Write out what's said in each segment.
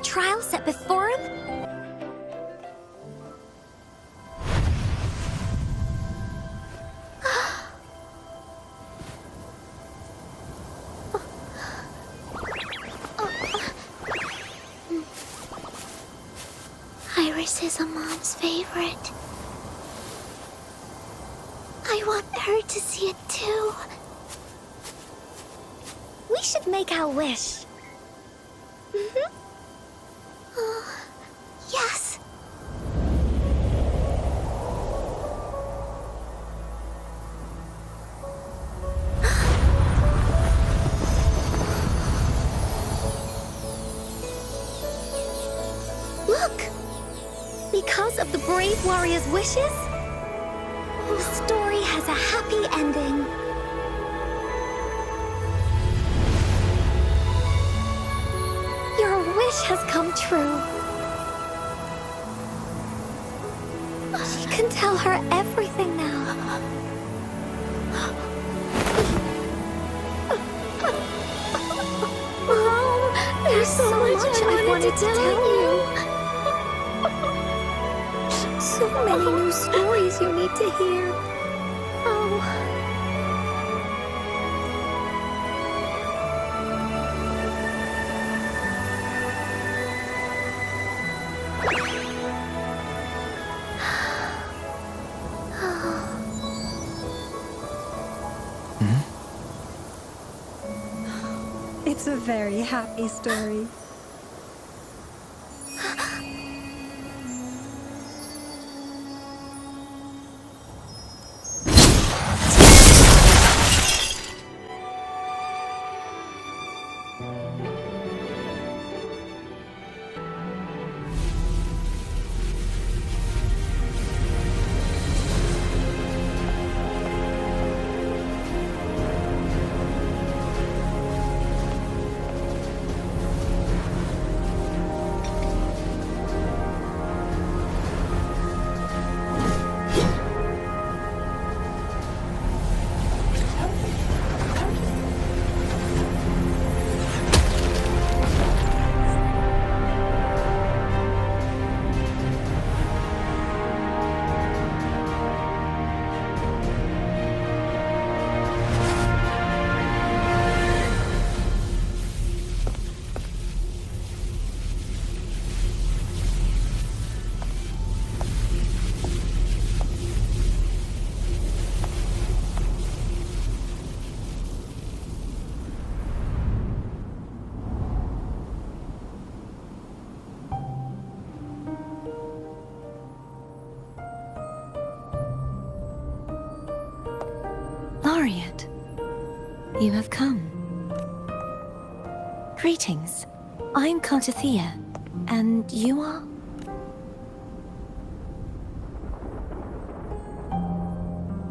trial set before him? Iris is a mom's favorite. I want her to see it too. We should make our wish. Yes. Look! Because of the brave warrior's wishes, the story has a happy ending. Your wish has come true. She can tell her everything now. Mom, there's so much I wanted to tell you. So many new stories you need to hear. Oh. It's a very happy story. Laureate, you have come. Greetings. I'm Trottertazz, and you are?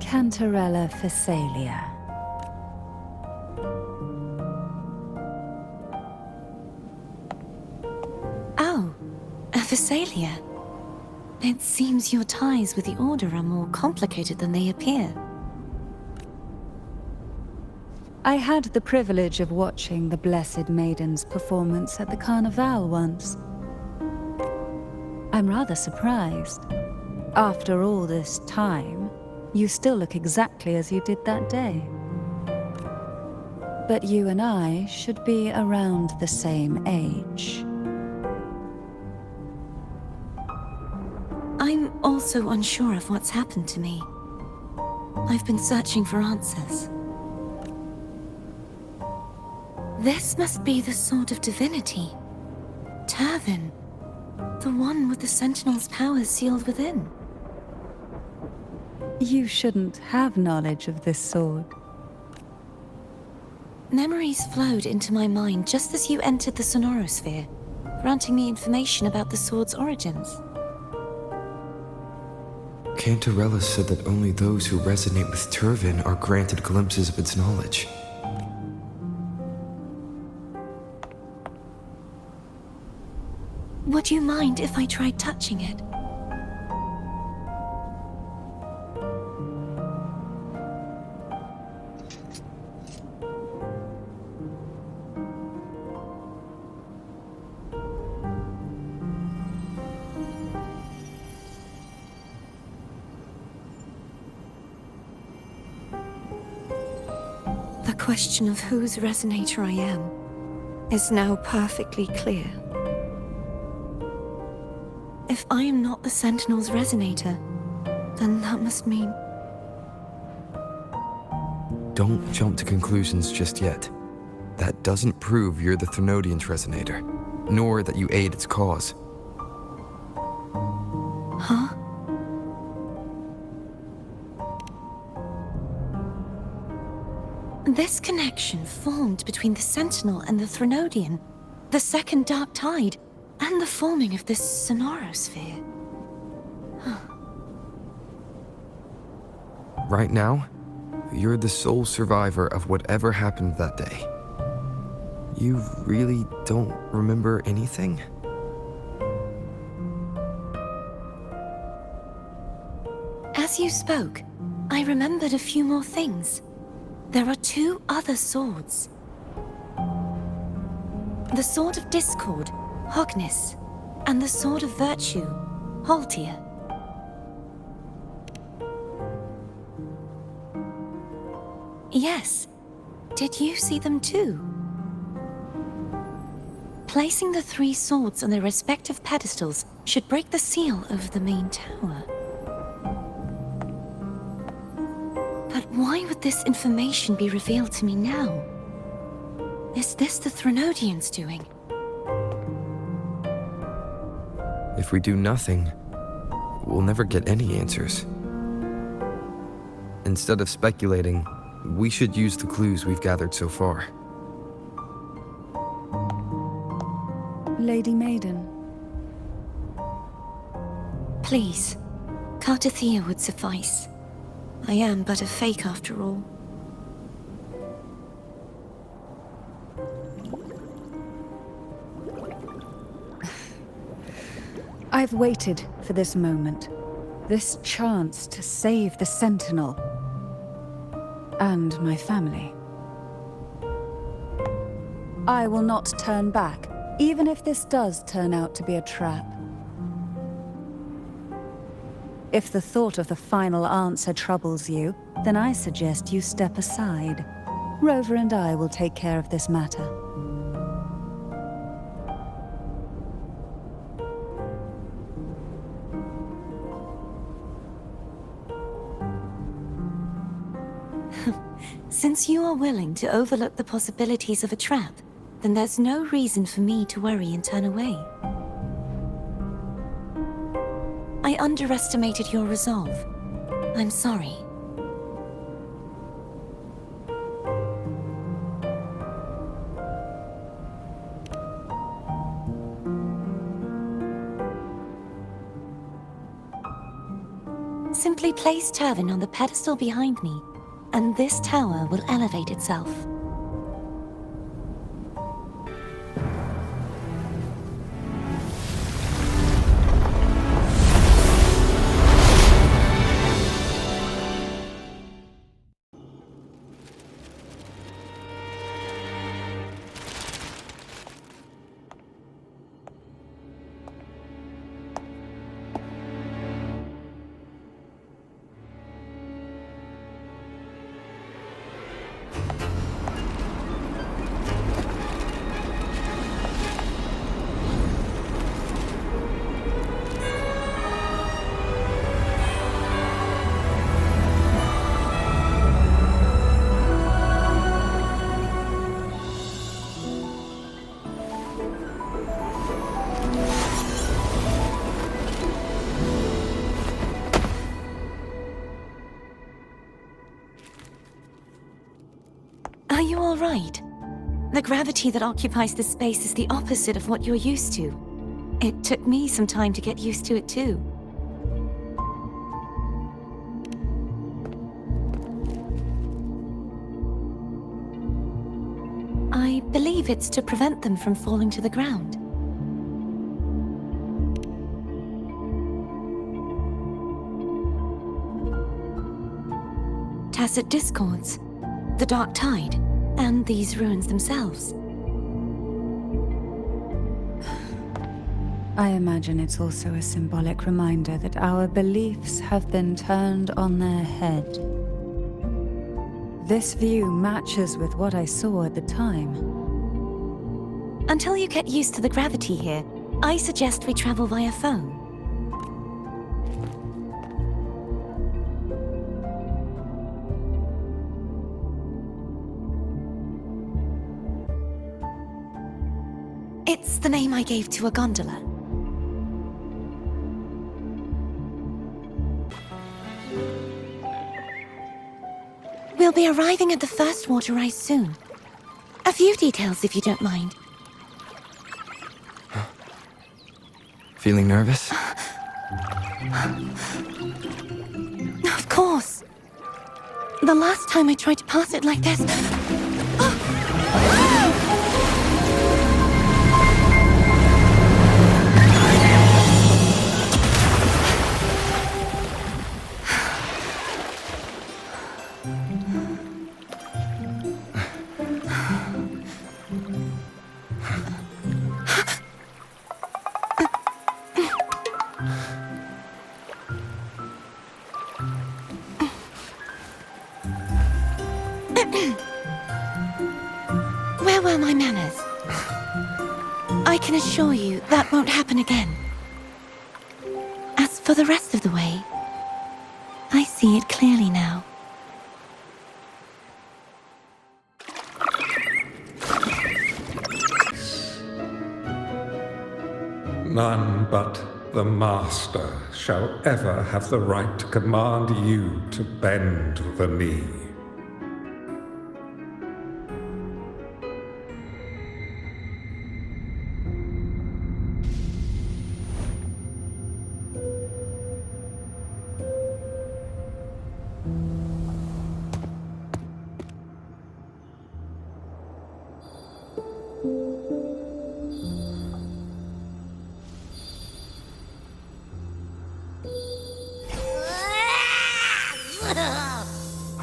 Cantarella Phasalia. Oh, a Phasalia. It seems your ties with the Order are more complicated than they appear. I had the privilege of watching the Blessed Maiden's performance at the Carnival once. I'm rather surprised. After all this time, you still look exactly as you did that day. But you and I should be around the same age. I'm also unsure of what's happened to me. I've been searching for answers. This must be the Sword of Divinity. Turvin. The one with the Sentinel's powers sealed within. You shouldn't have knowledge of this sword. Memories flowed into my mind just as you entered the Sonorosphere, granting me information about the sword's origins. Cantarella said that only those who resonate with Turvin are granted glimpses of its knowledge. Would you mind if I tried touching it? question of whose resonator I am is now perfectly clear. If I am not the Sentinel's resonator, then that must mean... Don't jump to conclusions just yet. That doesn't prove you're the Thenodian's resonator, nor that you aid its cause. Huh? This connection formed between the Sentinel and the Thenodian, the second Dark Tide, and the forming of this sonorosphere. Right now, you're the sole survivor of whatever happened that day. You really don't remember anything? As you spoke, I remembered a few more things. There are 2 other swords. The Sword of Discord, Hognis, and the Sword of Virtue, Haltia. Yes. Did you see them too? Placing the 3 swords on their respective pedestals should break the seal over the main tower. But why would this information be revealed to me now? Is this the Thenodian's doing? If we do nothing, we'll never get any answers. Instead of speculating, we should use the clues we've gathered so far. Lady Maiden. Please, Cartathea would suffice. I am but a fake after all. I've waited for this moment. This chance to save the Sentinel. And my family. I will not turn back, even if this does turn out to be a trap. If the thought of the final answer troubles you, then I suggest you step aside. Rover and I will take care of this matter. Since you are willing to overlook the possibilities of a trap, then there's no reason for me to worry and turn away. I underestimated your resolve. I'm sorry. Simply place Turvin on the pedestal behind me, and this tower will elevate itself. Are you all right? The gravity that occupies this space is the opposite of what you're used to. It took me some time to get used to it too. I believe it's to prevent them from falling to the ground. Tacit discords, the Dark Tide, and these ruins themselves. I imagine it's also a symbolic reminder that our beliefs have been turned on their head. This view matches with what I saw at the time. Until you get used to the gravity here, I suggest we travel via phone. It's the name I gave to a gondola. We'll be arriving at the first water rise soon. A few details, if you don't mind. Feeling nervous? Of course. The last time I tried to pass it like this... Where were my manners? I can assure you that won't happen again. As for the rest of the way, I see it clearly now. None but the Master shall ever have the right to command you to bend the knee.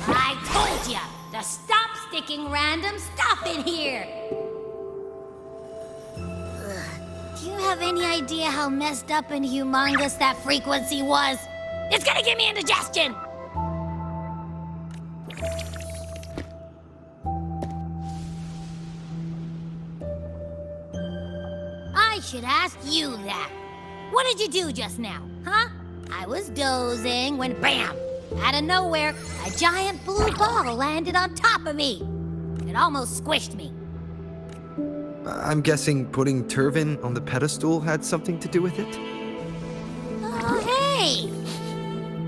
I told ya to stop sticking random stuff in here! Do you have any idea how messed up and humongous that frequency was? It's gonna give me indigestion! I should ask you that. What did you do just now, huh? I was dozing when BAM! Out of nowhere, a giant blue ball landed on top of me. It almost squished me. I'm guessing putting Turvin on the pedestal had something to do with it? Oh, hey!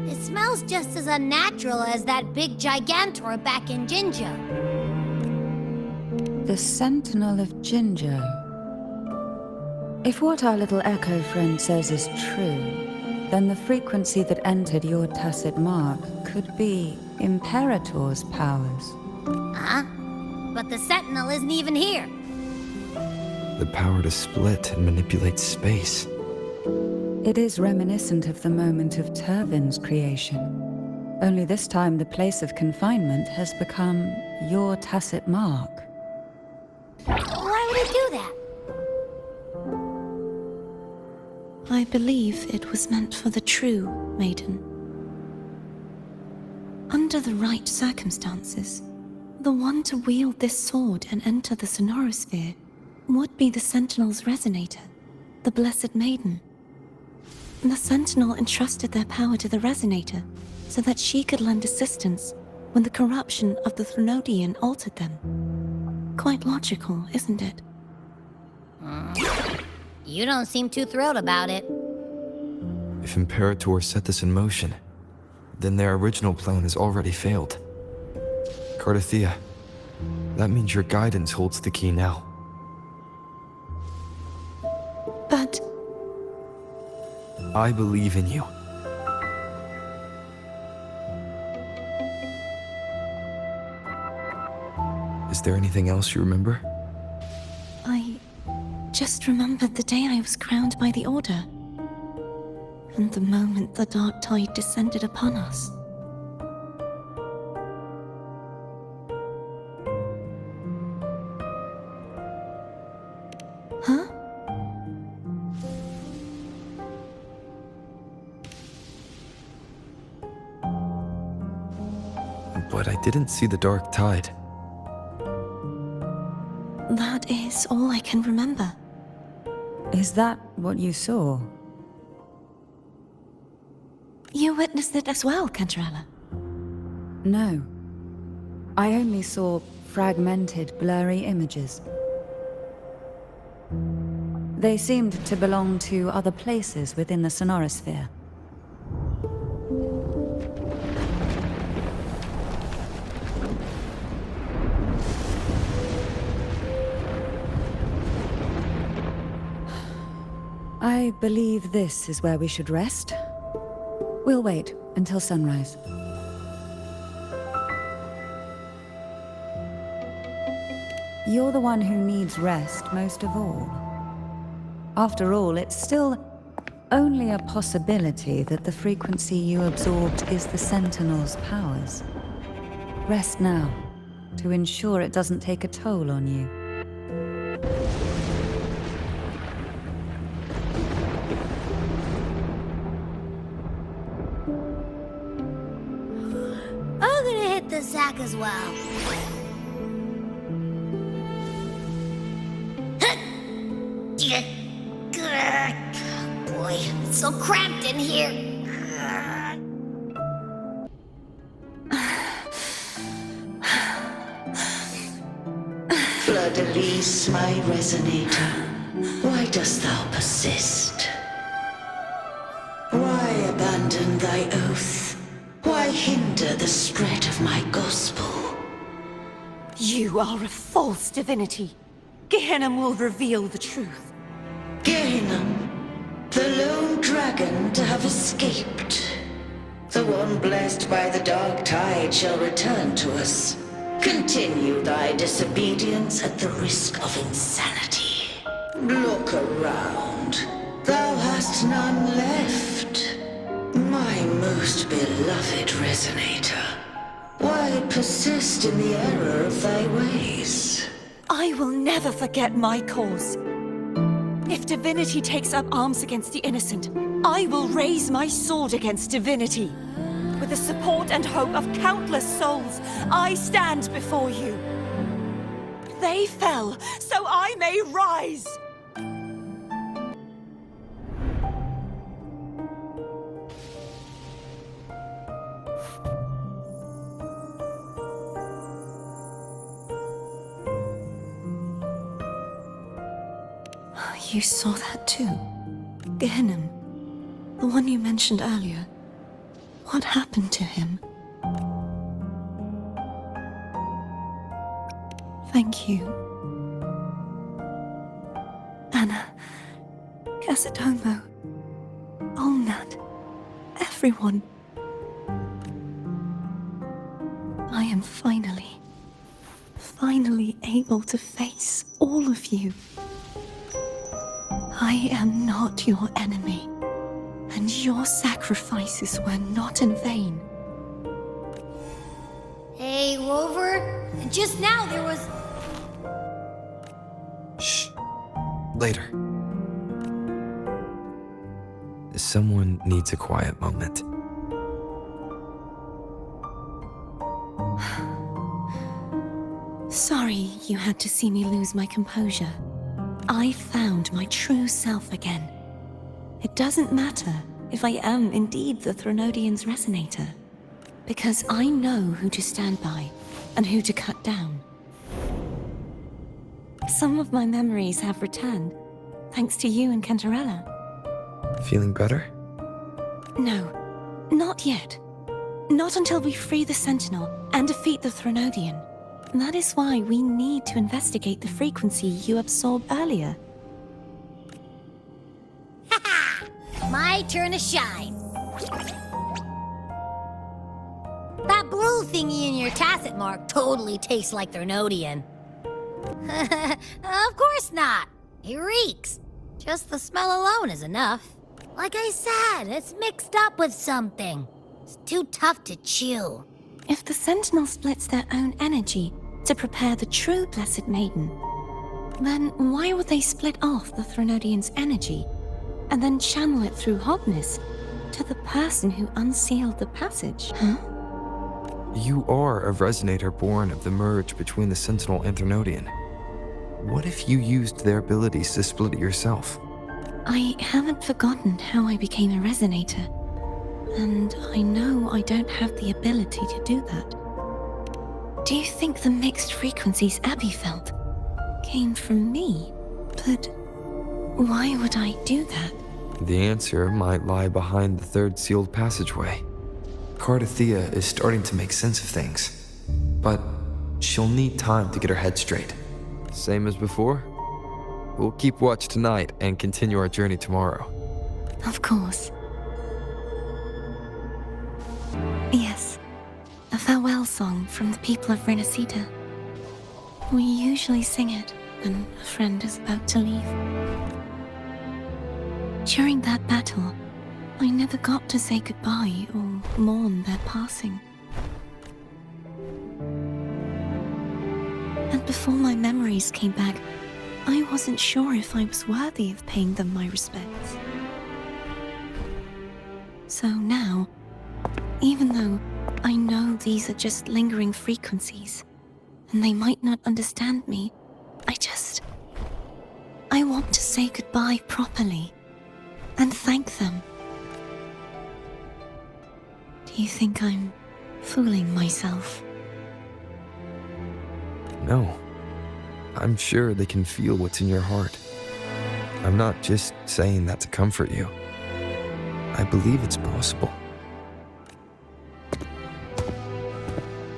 It smells just as unnatural as that big Gigantor back in Jinjo. The Sentinel of Jinjo. If what our little echo friend says is true, then the frequency that entered your tacit mark could be Imperator's powers. Huh? But the Sentinel isn't even here. The power to split and manipulate space. It is reminiscent of the moment of Turvin's creation. Only this time the place of confinement has become your tacit mark. Why would it do that? I believe it was meant for the true maiden. Under the right circumstances, the one to wield this sword and enter the sonorosphere would be the Sentinel's resonator, the Blessed Maiden. The Sentinel entrusted their power to the resonator so that she could lend assistance when the corruption of the Threnodian altered them. Quite logical, isn't it? You don't seem too thrilled about it. If Imperator set this in motion, then their original plan has already failed. Cardathea, that means your guidance holds the key now. But I believe in you. Is there anything else you remember? I just remembered the day I was crowned by the Order, and the moment the dark tide descended upon us. Huh? but I didn't see the dark tide. That is all I can remember. Is that what you saw? You witnessed it as well, Cantarella. No. I only saw fragmented, blurry images. They seemed to belong to other places within the sonorosphere. I believe this is where we should rest. We'll wait until sunrise. You're the one who needs rest most of all. After all, it's still only a possibility that the frequency you absorbed is the Sentinel's powers. Rest now, to ensure it doesn't take a toll on you. I'm gonna hit the sack as well. Boy, it's so cramped in here. Fleur-de-Lis, my resonator, why dost thou persist? Why abandon thy oath? Why hinder the spread of my gospel? You are a false divinity. Gehenna will reveal the truth. Gehenna, the lone dragon to have escaped. The one blessed by the dark tide shall return to us. Continue thy disobedience at the risk of insanity. Look around. Thou hast none left. My most beloved resonator, why persist in the error of thy ways? I will never forget my cause. If divinity takes up arms against the innocent, I will raise my sword against divinity. With the support and hope of countless souls, I stand before you. They fell, so I may rise! You saw that too? Gehenna, the one you mentioned earlier. What happened to him? Thank you. Anna, Casatomo, Olnat, everyone. I am finally able to face all of you. I am not your enemy, and your sacrifices were not in vain. Hey, Rover, just now there was... Shh. Later. Someone needs a quiet moment. Sorry you had to see me lose my composure. I found my true self again. It doesn't matter if I am indeed the Threnodian's resonator, because I know who to stand by and who to cut down. Some of my memories have returned, thanks to you and Cantarella. Feeling better? No, not yet. Not until we free the Sentinel and defeat the Threnodian. That is why we need to investigate the frequency you absorbed earlier. My turn to shine. That blue thingy in your tacit mark totally tastes like Threnodian. Of course not. It reeks. Just the smell alone is enough. Like I said, it's mixed up with something. It's too tough to chew. If the Sentinel splits their own energy to prepare the true Blessed Maiden, then why would they split off the Threnodian's energy and then channel it through Hobness to the person who unsealed the passage, huh? You are a resonator born of the merge between the Sentinel and Threnodian. What if you used their abilities to split it yourself? I haven't forgotten how I became a resonator, and I know I don't have the ability to do that. Do you think the mixed frequencies Abby felt came from me? But why would I do that? The answer might lie behind the third sealed passageway. Cardothea is starting to make sense of things, but she'll need time to get her head straight. Same as before? We'll keep watch tonight and continue our journey tomorrow. Of course. Yes, a farewell song from the people of Renacita. We usually sing it when a friend is about to leave. During that battle, I never got to say goodbye or mourn their passing. And before my memories came back, I wasn't sure if I was worthy of paying them my respects. So now, even though I know these are just lingering frequencies, and they might not understand me, I want to say goodbye properly, and thank them. Do you think I'm fooling myself? No. I'm sure they can feel what's in your heart. I'm not just saying that to comfort you. I believe it's possible.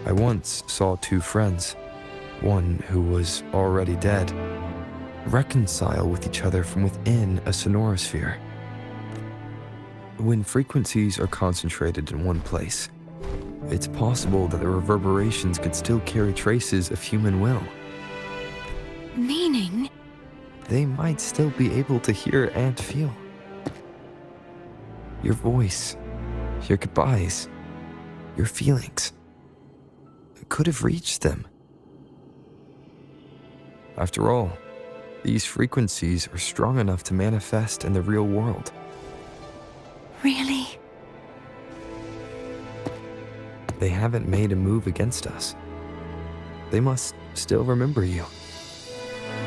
I once saw two friends, one who was already dead, reconcile with each other from within a sonorosphere. When frequencies are concentrated in one place, it's possible that the reverberations could still carry traces of human will. Meaning? They might still be able to hear and feel. Your voice, your goodbyes, your feelings could have reached them. After all, these frequencies are strong enough to manifest in the real world. Really? They haven't made a move against us. They must still remember you,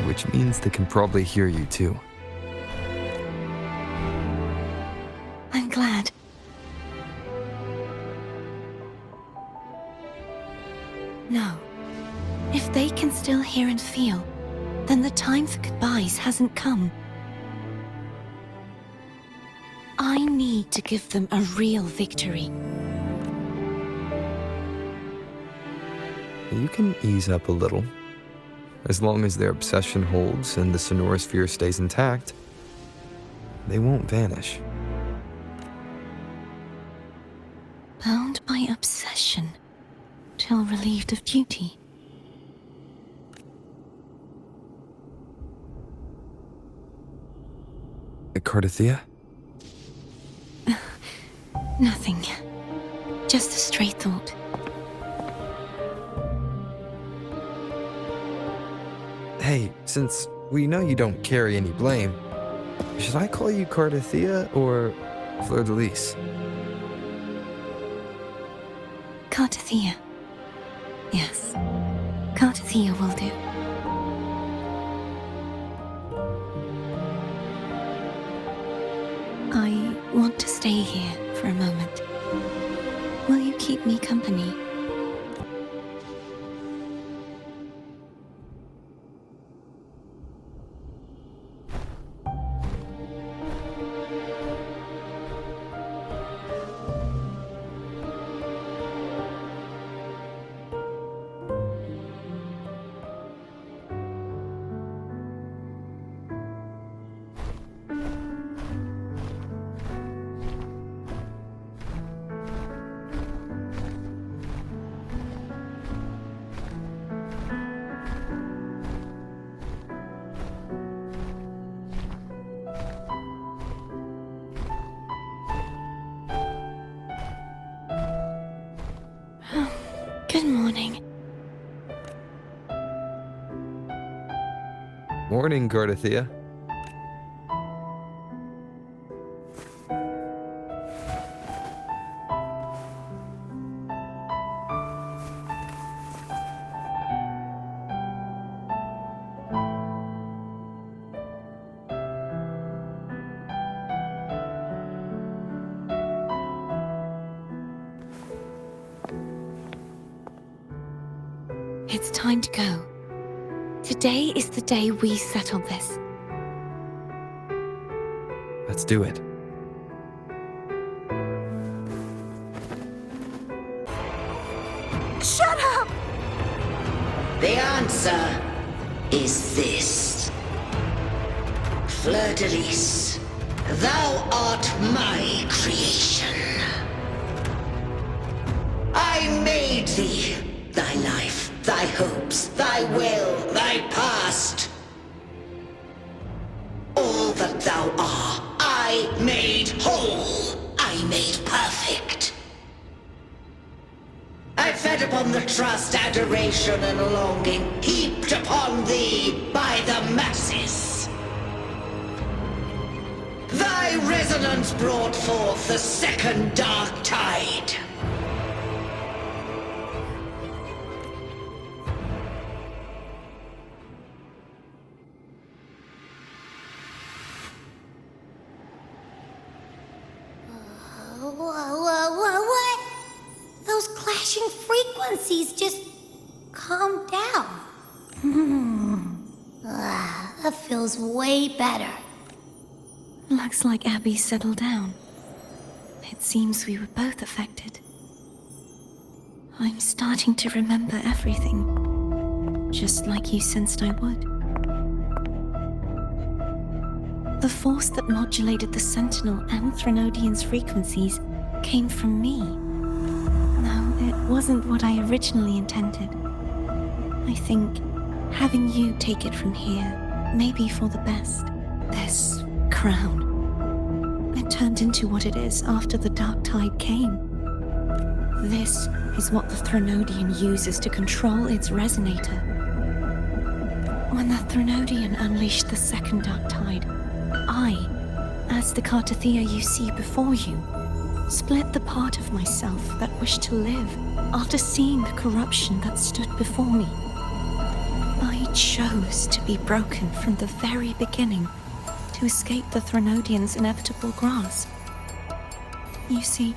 which means they can probably hear you too. I'm glad. No. If they can still hear and feel, then the time for goodbyes hasn't come. I need to give them a real victory. You can ease up a little. As long as their obsession holds and the sonorosphere stays intact, they won't vanish. Bound by obsession, till relieved of duty. Cardothea? Nothing. Just a stray thought. Hey, since we know you don't carry any blame, should I call you Cardothea or Fleur de Lis? Cardothea. Yes. Cardothea will do. I want to stay here for a moment. Will you keep me company? Good morning. Morning, Cardothea. It's time to go. Today is the day we settle this. Let's do it. Shut up! The answer is this. Fleur-de-Lis, thou art my creation. I made thee, thy life, thy hopes, thy will, thy past. All that thou art, I made whole, I made perfect. I fed upon the trust, adoration, and longing heaped upon thee by the masses. Thy resonance brought forth the second dark tide. What? Those clashing frequencies just calmed down. That feels way better. Looks like Abby settled down. It seems we were both affected. I'm starting to remember everything, just like you sensed I would. The force that modulated the Sentinel and Threnodian's frequencies came from me. No, it wasn't what I originally intended. I think having you take it from here may be for the best. This crown, it turned into what it is after the Dark Tide came. This is what the Threnodian uses to control its resonator. When the Threnodian unleashed the second Dark Tide, I, as the Trottertazz you see before you, split the part of myself that wished to live after seeing the corruption that stood before me. I chose to be broken from the very beginning to escape the Threnodian's inevitable grasp. You see,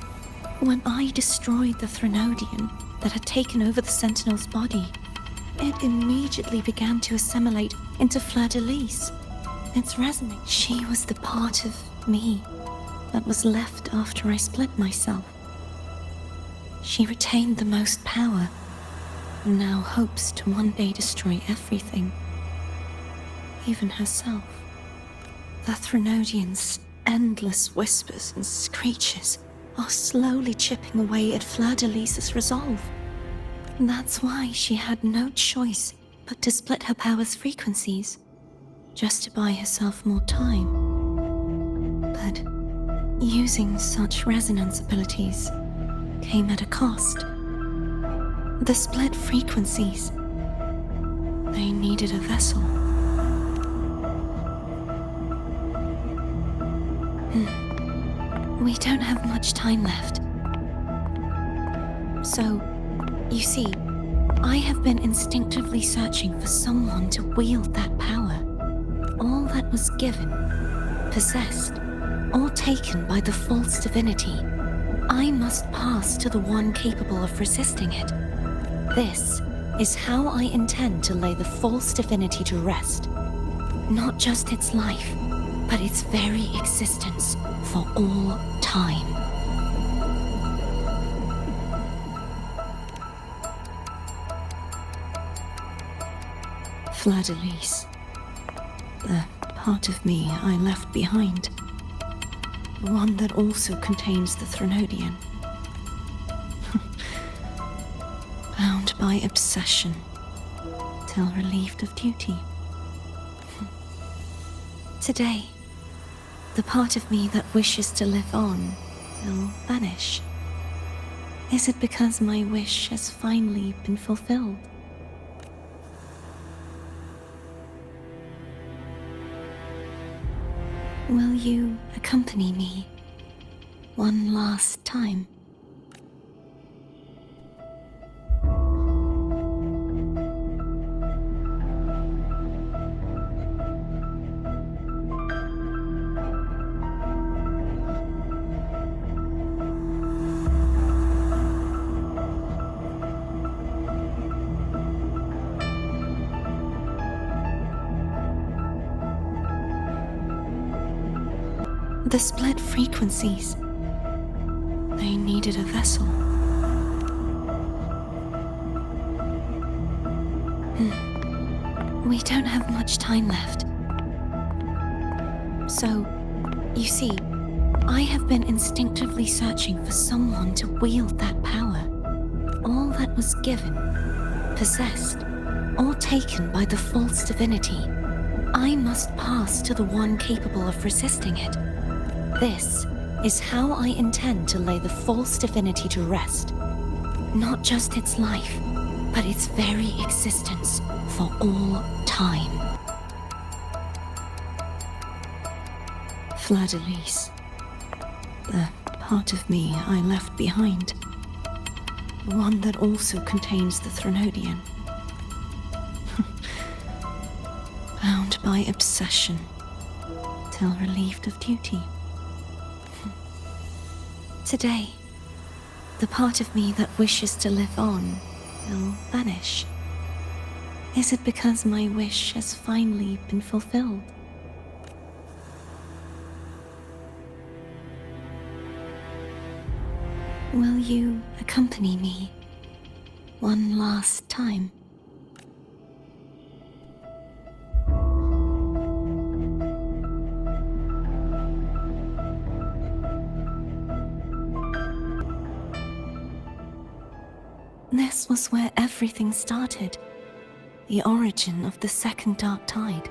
when I destroyed the Threnodian that had taken over the Sentinel's body, it immediately began to assimilate into Fleur-de-Lis. Its resonance. She was the part of me that was left after I split myself. She retained the most power, and now hopes to one day destroy everything, even herself. The Threnodian's endless whispers and screeches are slowly chipping away at Fleur-de-Lis's resolve. And that's why she had no choice but to split her power's frequencies, just to buy herself more time. But using such resonance abilities came at a cost. The split frequencies, they needed a vessel. We don't have much time left. So, you see, I have been instinctively searching for someone to wield that power. All that was given, possessed, or taken by the false divinity, I must pass to the one capable of resisting it. This is how I intend to lay the false divinity to rest. Not just its life, but its very existence for all time. Fleur-de-Lis. The part of me I left behind. The one that also contains the Threnodian. Bound by obsession, till relieved of duty. Today, the part of me that wishes to live on will vanish. Is it because my wish has finally been fulfilled? Will you accompany me one last time? The split frequencies. They needed a vessel. We don't have much time left. So, you see, I have been instinctively searching for someone to wield that power. All that was given, possessed, or taken by the false divinity, I must pass to the one capable of resisting it. This is how I intend to lay the false divinity to rest. Not just its life, but its very existence for all time. Fleur-de-Lis. The part of me I left behind. One that also contains the Threnodian. Bound by obsession, till relieved of duty. Today, the part of me that wishes to live on will vanish. Is it because my wish has finally been fulfilled? Will you accompany me one last time? This was where everything started. The origin of the second dark tide.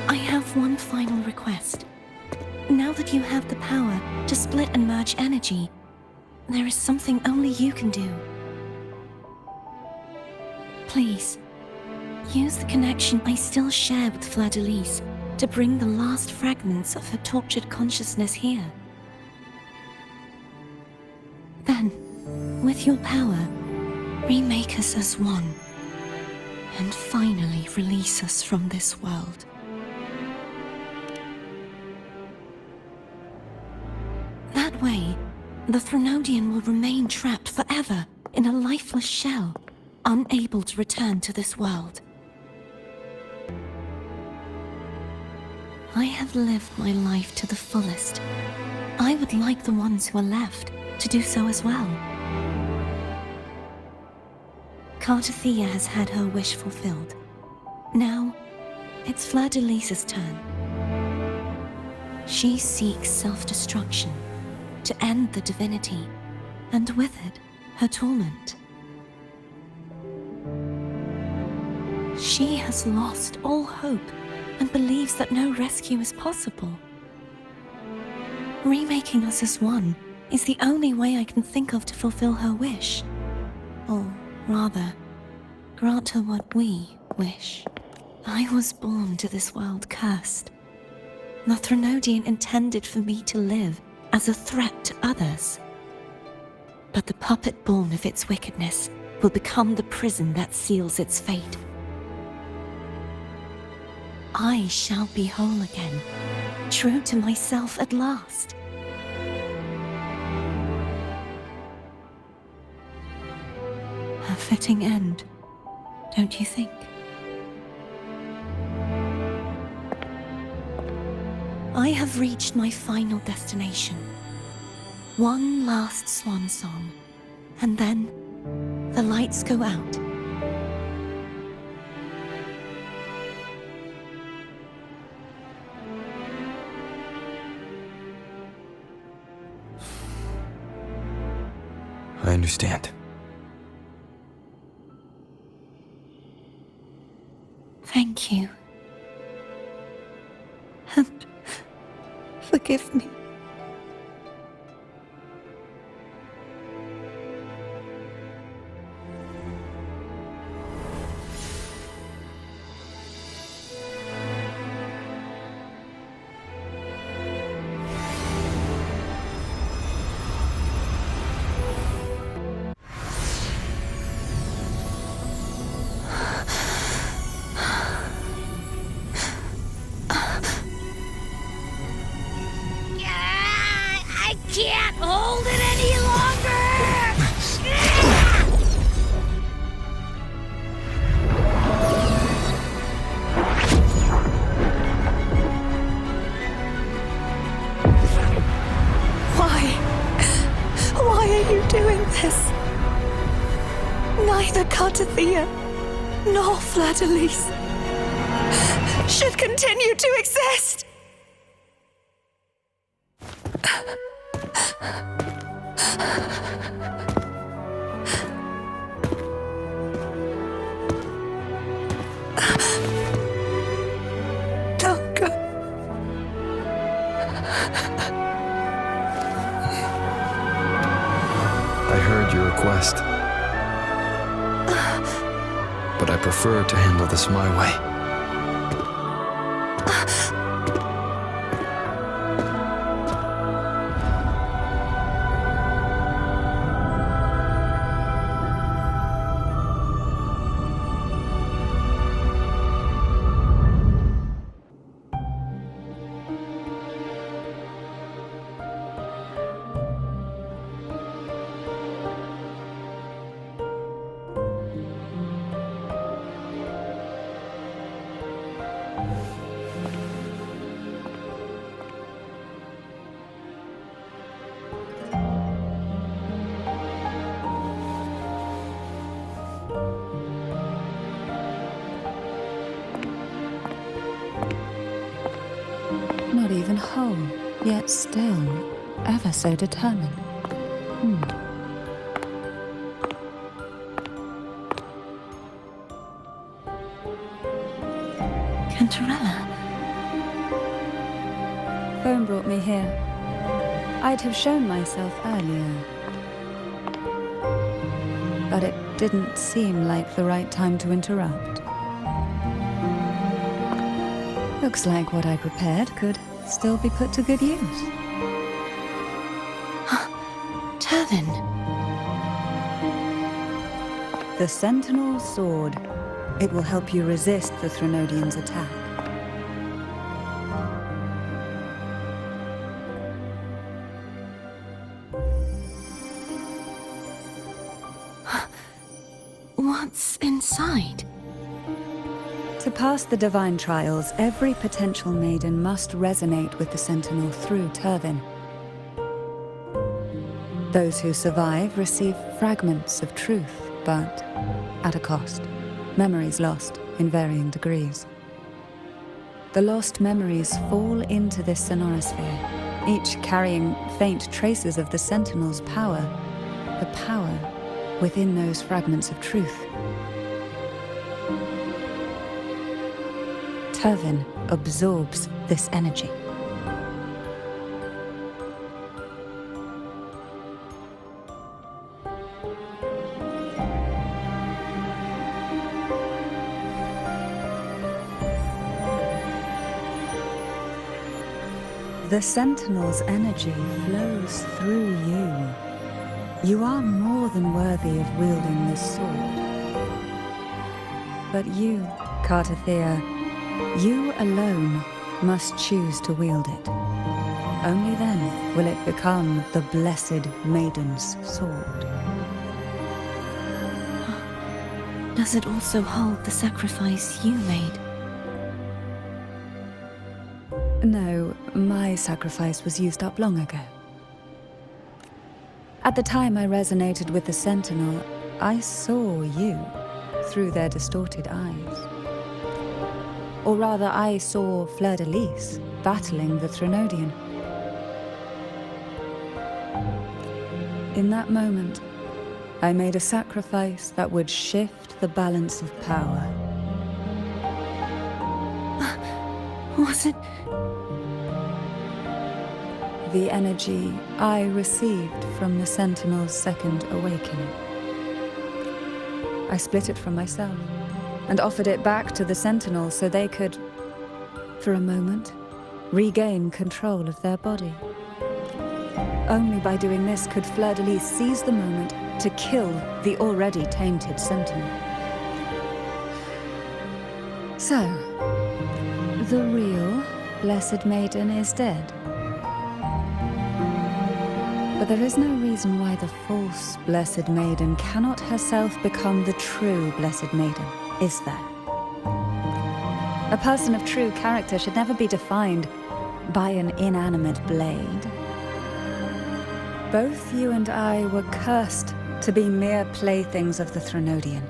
I have one final request. Now that you have the power to split and merge energy, there is something only you can do. Please, use the connection I still share with Fleur-de-Lis to bring the last fragments of her tortured consciousness here. Then, with your power, remake us as one, and finally release us from this world. That way, the Threnodian will remain trapped forever in a lifeless shell, unable to return to this world. I have lived my life to the fullest. I would like the ones who are left to do so as well. Trottertazz has had her wish fulfilled. Now, it's Fleur-de-Lis's turn. She seeks self-destruction to end the divinity, and with it, her torment. She has lost all hope and believes that no rescue is possible. Remaking us as one is the only way I can think of to fulfill her wish. Or rather, grant her what we wish. I was born to this world cursed. The Threnodian intended for me to live as a threat to others. But the puppet born of its wickedness will become the prison that seals its fate. I shall be whole again, true to myself at last. A fitting end, don't you think? I have reached my final destination. One last swan song, and then the lights go out. I understand. Thank you. And forgive me. neither Cartathea nor Fleur-de-Lis should continue to exist. Don't go. I heard your request. But I prefer to handle this my way. Not even whole, yet still ever so determined. Cantarella. Phone brought me here. I'd have shown myself earlier. But it didn't seem like the right time to interrupt. Looks like what I prepared could still be put to good use. Turvin. The Sentinel Sword. It will help you resist the Threnodian's attack. What's inside? To pass the divine trials, every potential maiden must resonate with the Sentinel through Turvin. Those who survive receive fragments of truth, but at a cost. Memories lost in varying degrees. The lost memories fall into this sonorosphere, each carrying faint traces of the Sentinel's power, the power within those fragments of truth. Turvin absorbs this energy. The Sentinel's energy flows through you. You are more than worthy of wielding this sword. But you, Cartathea, you alone must choose to wield it. Only then will it become the Blessed Maiden's sword. Does it also hold the sacrifice you made? No, my sacrifice was used up long ago. At the time I resonated with the Sentinel, I saw you through their distorted eyes. Or rather, I saw Fleur-de-Lis battling the Threnodian. In that moment, I made a sacrifice that would shift the balance of power. Was it? The energy I received from the Sentinel's second awakening. I split it from myself and offered it back to the Sentinel so they could, for a moment, regain control of their body. Only by doing this could Fleur-de-Lis seize the moment to kill the already tainted Sentinel. So, the real Blessed Maiden is dead. But there is no reason why the false Blessed Maiden cannot herself become the true Blessed Maiden, is there? A person of true character should never be defined by an inanimate blade. Both you and I were cursed to be mere playthings of the Threnodian.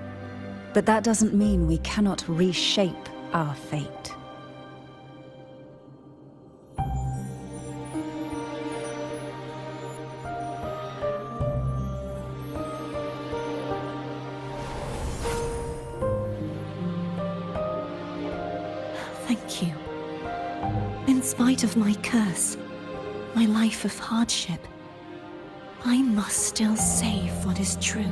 But that doesn't mean we cannot reshape our fate. Thank you. In spite of my curse, my life of hardship, I must still save what is true.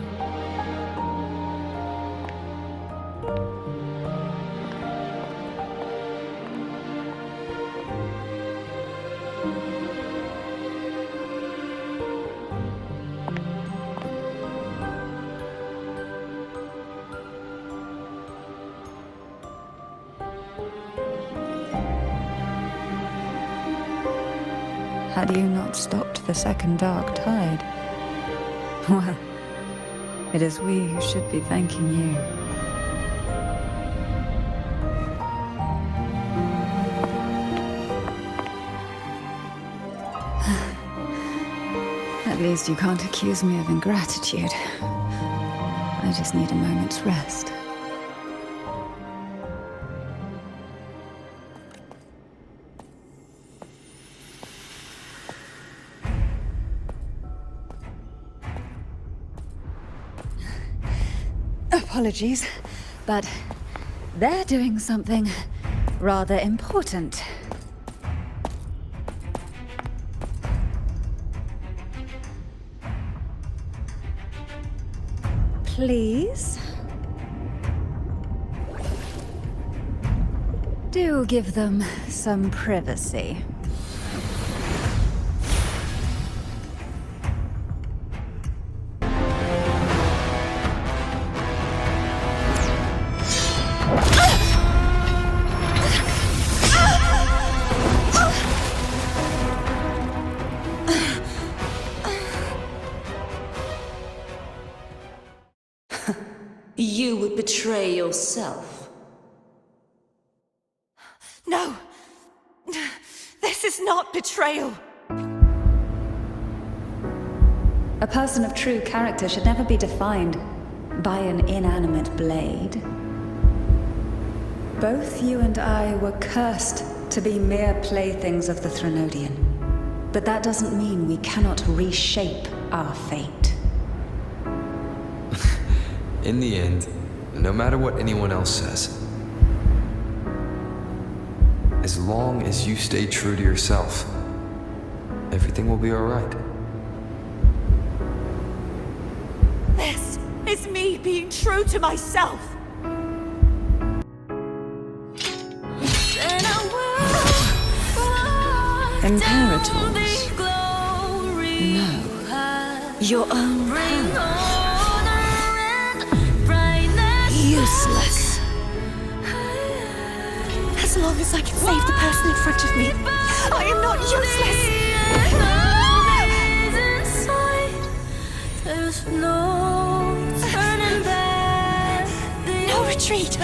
Had you not stopped the second dark tide? Well, it is we who should be thanking you. At least you can't accuse me of ingratitude. I just need a moment's rest. Apologies, but they're doing something rather important. Please? Do give them some privacy. You would betray yourself. No! This is not betrayal! A person of true character should never be defined by an inanimate blade. Both you and I were cursed to be mere playthings of the Threnodian. But that doesn't mean we cannot reshape our fate. In the end, no matter what anyone else says, as long as you stay true to yourself, everything will be all right. This is me being true to myself! Imperators? No. Your own power. Useless. As long as I can save the person in front of me, I am not useless! There's no turning back. No retreat!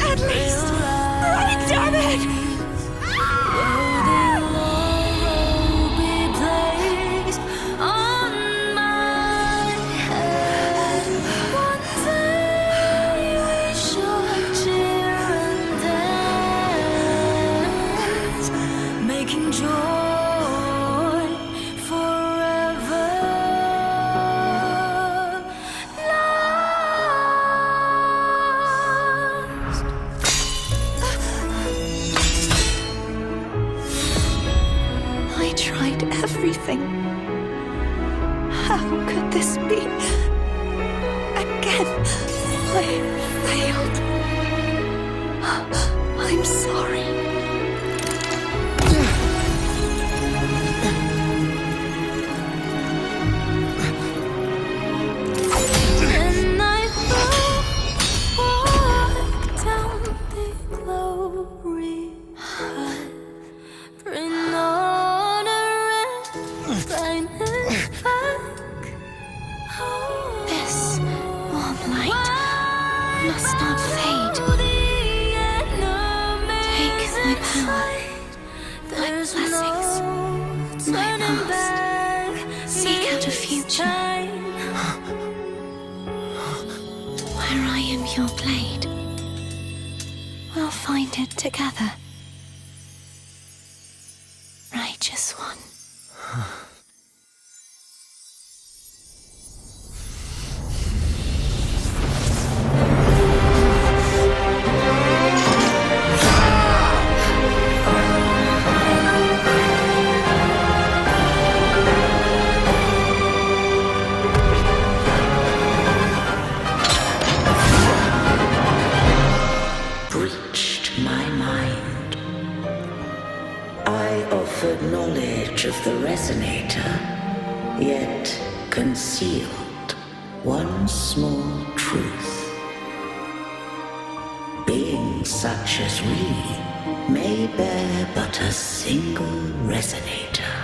At least, right, damn it! Everything. How could this be? Again, I failed. I'm sorry. And I walk down the glory path, bring This warm light must not fade. Take my power, my blessings. past. Seek out a future. Where I am your blade. We'll find it together. Righteous one. Breached my mind. I offered knowledge of the resonator, yet concealed one small truth. Beings such as we may bear but a single resonator.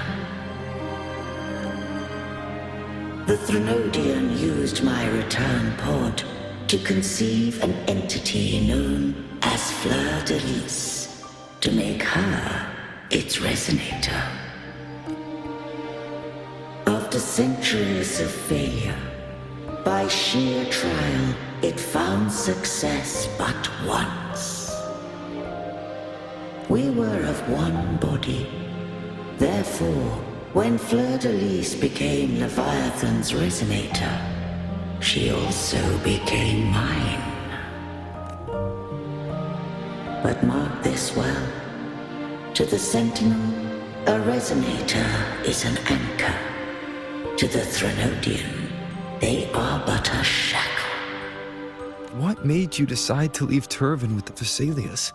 The Threnodian used my return pod to conceive an entity known as Fleur de Lis, to make her its resonator. After centuries of failure, by sheer trial, it found success but once. We were of one body. Therefore, when Fleur de Lis became Leviathan's resonator, she also became mine. But mark this well. To the Sentinel, a resonator is an anchor. To the Threnodian, they are but a shackle. What made you decide to leave Turvin with the Vesalius?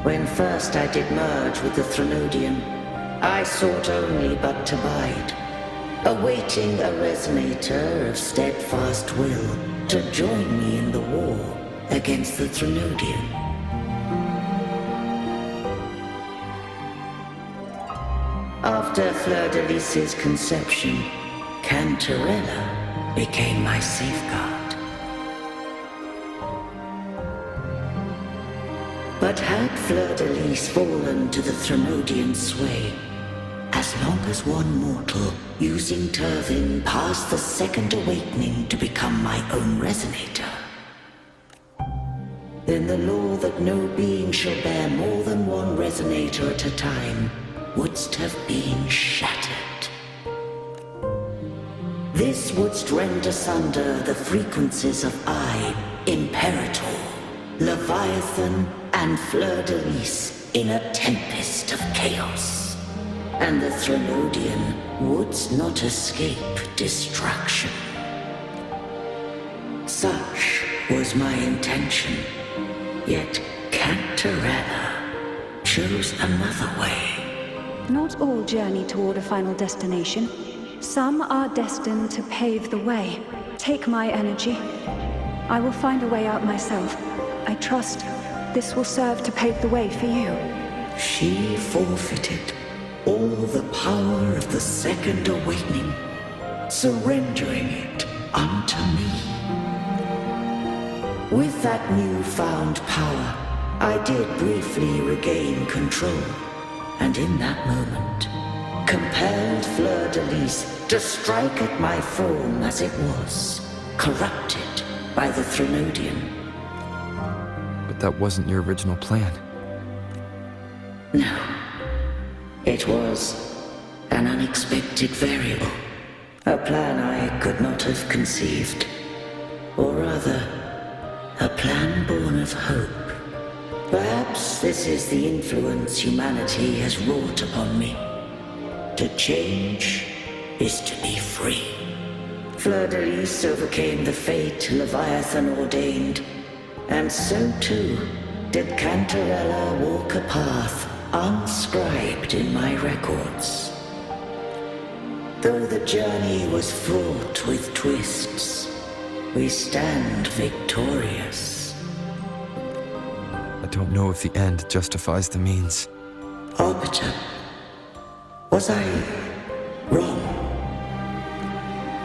When first I did merge with the Threnodian, I sought only but to bide, awaiting a resonator of steadfast will to join me in the war against the Threnodian. After Fleur de Lis's conception, Cantarella became my safeguard. But had Fleur de Lis fallen to the Threnodian sway, as long as one mortal using Turvin passed the second awakening to become my own resonator, then the law that no being shall bear more than one resonator at a time wouldst have been shattered. This wouldst rend asunder the frequencies of I, Imperator, Leviathan, and Fleur de Lis in a tempest of chaos. And the Threnodian wouldst not escape destruction. Such was my intention, yet Cantarella chose another way. Not all journey toward a final destination. Some are destined to pave the way. Take my energy. I will find a way out myself. I trust this will serve to pave the way for you. She forfeited all the power of the second awakening, surrendering it unto me. With that newfound power, I did briefly regain control, and in that moment, compelled Fleur de Lis to strike at my form as it was, corrupted by the Threnodian. But that wasn't your original plan. No. It was an unexpected variable. A plan I could not have conceived. Or rather, a plan born of hope. Perhaps this is the influence humanity has wrought upon me. To change is to be free. Fleur de Lis overcame the fate Leviathan ordained, and so too did Cantarella walk a path unscribed in my records. Though the journey was fraught with twists, we stand victorious. I don't know if the end justifies the means. Arbiter, was I wrong?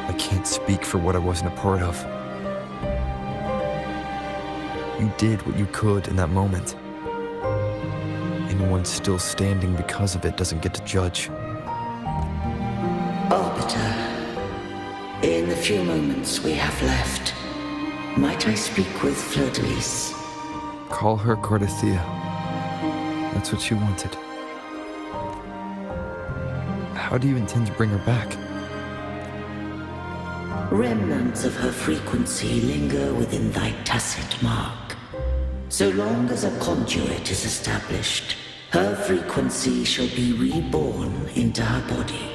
I can't speak for what I wasn't a part of. You did what you could in that moment. And anyone still standing because of it doesn't get to judge. Arbiter, in the few moments we have left, might I speak with Fleur-de-Lis? Call her Cardathia. That's what she wanted. How do you intend to bring her back? Remnants of her frequency linger within thy tacit mark. So long as a conduit is established, her frequency shall be reborn into her body.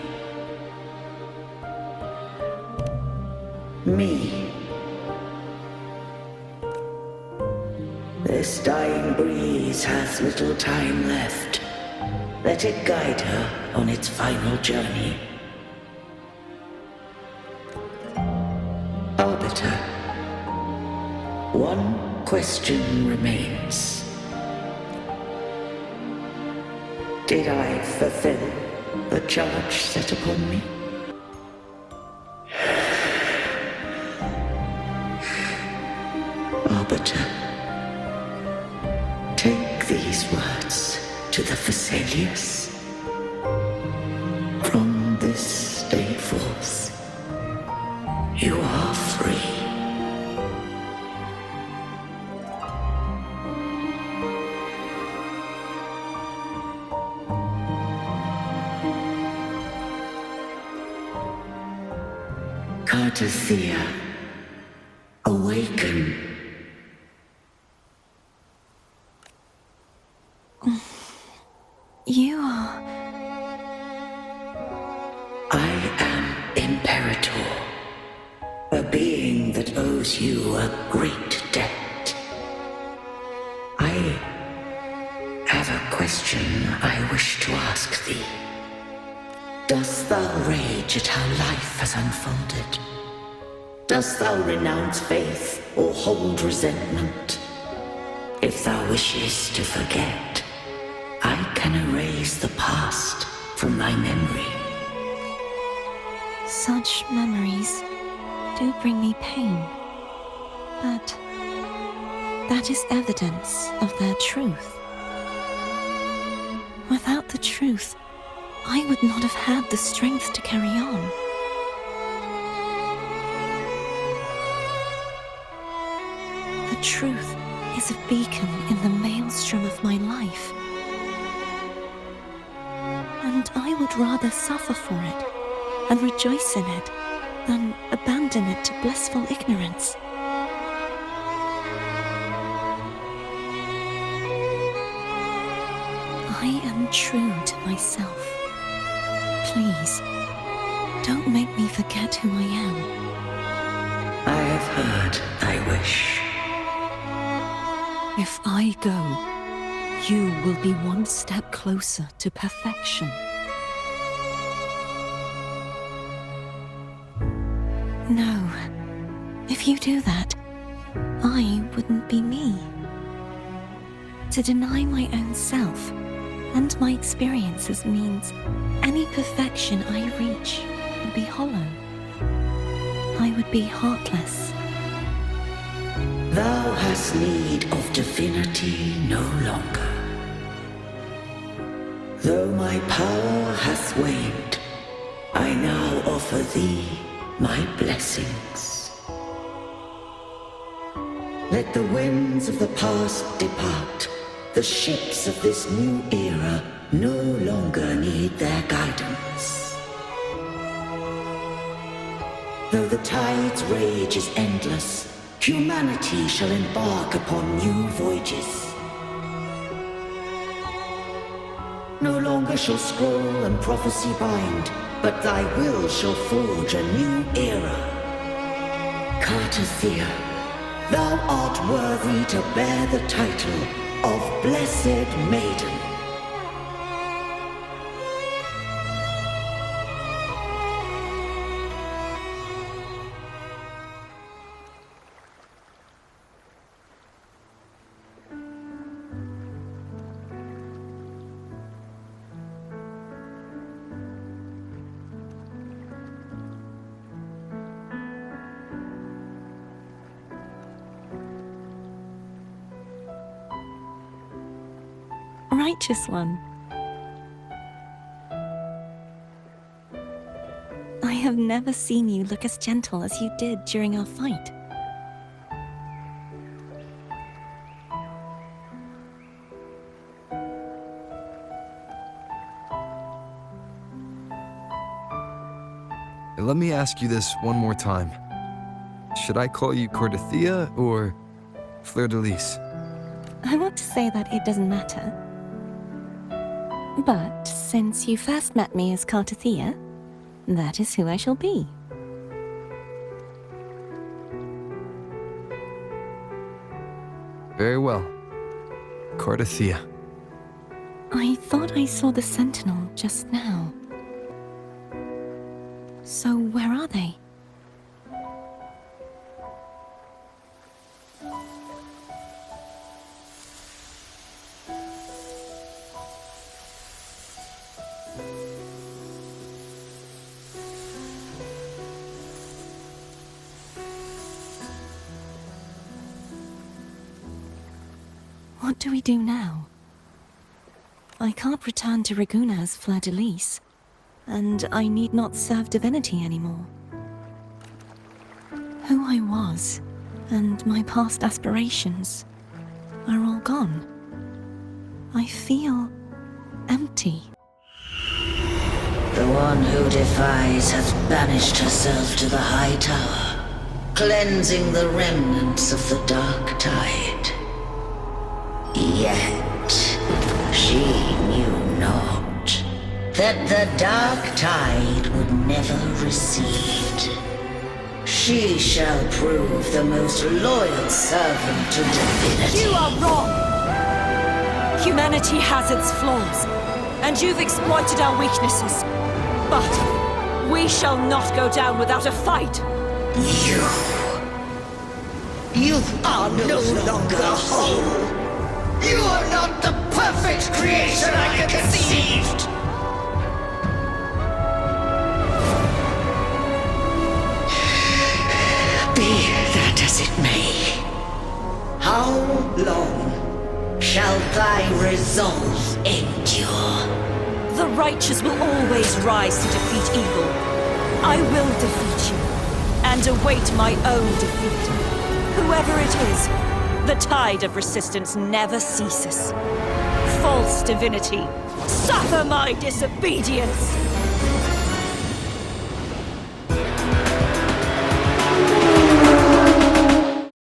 Me. This dying breeze hath little time left. Let it guide her on its final journey. Arbiter, one question remains. Did I fulfill the charge set upon me? Arbiter, take these words to the Vesalius. From this day forth, you are free. Cardathia, awaken. You are... I am Imperator, a being that owes you a great debt. I have a question I wish to ask thee. Dost thou rage at how life has unfolded? Dost thou renounce faith or hold resentment? If thou wishes to forget, I can erase the past from thy memory. Such memories do bring me pain, but that is evidence of their truth. Without the truth, I would not have had the strength to carry on. The truth is a beacon in the maelstrom of my life, and I would rather suffer for it and rejoice in it than abandon it to blissful ignorance. I am true to myself. Please, don't make me forget who I am. I have heard thy wish. If I go, you will be one step closer to perfection. No. If you do that, I wouldn't be me. To deny my own self and my experiences means any perfection I reach would be hollow. I would be heartless. Thou hast need of divinity no longer. Though my power hath waned, I now offer thee my blessings. Let the winds of the past depart. The ships of this new era no longer need their guidance. Though the tide's rage is endless, humanity shall embark upon new voyages. No longer shall scroll and prophecy bind, but thy will shall forge a new era. Cardathia, thou art worthy to bear the title of Blessed Maiden. righteous one. I have never seen you look as gentle as you did during our fight. Let me ask you this one more time. Should I call you Cardathia or Fleur de Lis? I want to say that it doesn't matter. But since you first met me as Cardathia, that is who I shall be. Very well. Cardathia. I thought I saw the Sentinel just now. So where are they? What do we do now? I can't return to Reguna as Fleur de Lis, and I need not serve divinity anymore. Who I was, and my past aspirations, are all gone. I feel empty. The one who defies hath banished herself to the High Tower, cleansing the remnants of the Dark Tide. Yet, she knew not that the Dark Tide would never recede. She shall prove the most loyal servant to divinity. You are wrong! Humanity has its flaws, and you've exploited our weaknesses. But we shall not go down without a fight! You are no longer whole! You are not the perfect creation I conceived! Be that as it may, how long shall thy resolve endure? The righteous will always rise to defeat evil. I will defeat you, and await my own defeat. Whoever it is, the tide of resistance never ceases. False divinity, suffer my disobedience!